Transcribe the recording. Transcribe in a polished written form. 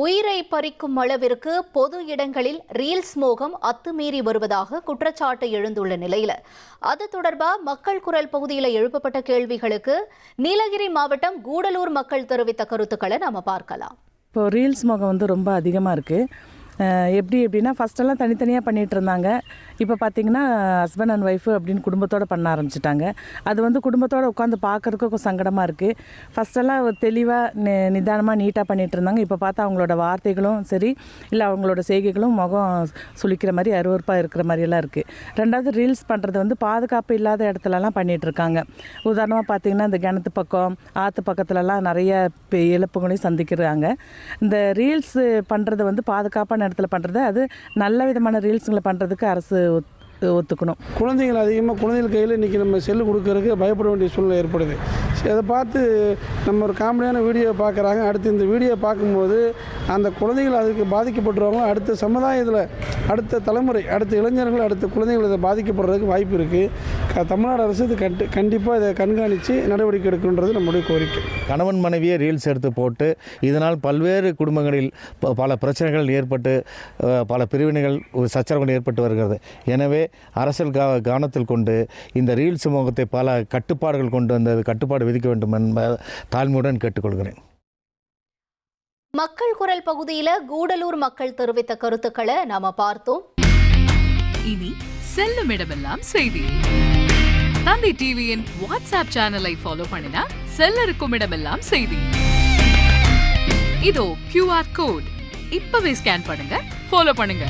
உயிரை பறிக்கும் அளவிற்கு பொது இடங்களில் ரீல்ஸ் மோகம் அத்துமீறி வருவதாக குற்றச்சாட்டு எழுந்துள்ள நிலையில் அது தொடர்பாக மக்கள் குரல் பகுதியில் எழுப்பப்பட்ட கேள்விகளுக்கு நீலகிரி மாவட்டம் கூடலூர் மக்கள் தெரிவித்த கருத்துக்களை நாம பார்க்கலாம். இப்போ ரீல்ஸ் மோகம் ரொம்ப அதிகமாக இருக்குது. எப்படின்னா ஃபஸ்ட்டெல்லாம் தனித்தனியாக பண்ணிகிட்டு இருந்தாங்க. இப்போ பார்த்திங்கன்னா ஹஸ்பண்ட் அண்ட் ஒய்ஃபு அப்படின்னு குடும்பத்தோடு பண்ண ஆரம்பிச்சிட்டாங்க. அது குடும்பத்தோடு உட்காந்து பார்க்குறதுக்கு சங்கடமாக இருக்குது. ஃபஸ்ட்டெல்லாம் தெளிவாக நிதானமாக நீட்டாக பண்ணிகிட்டு இருந்தாங்க. இப்போ பார்த்தா அவங்களோட வார்த்தைகளும் சரி இல்லை அவங்களோட செய்கைகளும் முகம் சுளிக்கிற மாதிரி அருவருப்பாக இருக்கிற மாதிரியெல்லாம் இருக்குது. ரெண்டாவது ரீல்ஸ் பண்ணுறது பாதுகாப்பு இல்லாத இடத்துலலாம் பண்ணிகிட்ருக்காங்க. உதாரணமாக பார்த்திங்கன்னா இந்த கிணத்து பக்கம் ஆற்று பக்கத்துலலாம் நிறைய இழப்புகளையும் சந்திக்கிறாங்க. இந்த ரீல்ஸ் பண்ணுறது பாதுகாப்பான இடத்துல பண்ணுறது, அது நல்ல விதமான ரீல்ஸுங்களை பண்ணுறதுக்கு அரசு ஒத்துக்கணும். குழந்தைகள் அதிகமாக குழந்தைகள் கையில் இன்றைக்கி நம்ம செல்லு கொடுக்கறதுக்கு பயப்பட வேண்டிய சூழ்நிலை ஏற்படுது. அதை பார்த்து நம்ம ஒரு காமெடியான வீடியோ பார்க்குறாங்க. அடுத்து இந்த வீடியோ பார்க்கும்போது அந்த குழந்தைகள் அதுக்கு பாதிக்கப்பட்டுருவாங்களோ, அடுத்த சமுதாயத்தில் அடுத்த தலைமுறை அடுத்த இளைஞர்கள் அடுத்த குழந்தைகள் இதை பாதிக்கப்படுறதுக்கு வாய்ப்பு இருக்குது. தமிழ்நாடு அரசு இது கண்டிப்பாக இதை கண்காணித்து நடவடிக்கை எடுக்கணுன்றது நம்முடைய கோரிக்கை. கணவன் மனைவியை ரீல்ஸ் எடுத்து போட்டு இதனால் பல்வேறு குடும்பங்களில் பல பிரச்சனைகள் ஏற்பட்டு பல பிரிவினைகள் சச்சரவுகள் ஏற்பட்டு வருகிறது. எனவே அரசியல் கவனத்தில் கொண்டு இந்த ரீல்ஸ் முகத்தை பல கட்டுப்பாடுகள் கொண்டு வந்தது கட்டுப்பாடு விதிக்க வேண்டும் என்பதை தாழ்மையுடன் கேட்டுக்கொள்கிறேன். மக்கள் குரல் பகுதியில் கூடலூர் மக்கள் தெரிவித்த கருத்துக்களை நாம பார்த்தோம். இனி செல்லும் இடமெல்லாம் செய்தி. தந்தி டிவியின் வாட்ஸ்அப் சேனலை ஃபாலோ பண்ணினா செல்ல இருக்கும் இடமெல்லாம் செய்தி. இதோ QR கோட் இப்பவே ஸ்கேன் பண்ணுங்க, ஃபாலோ பண்ணுங்க.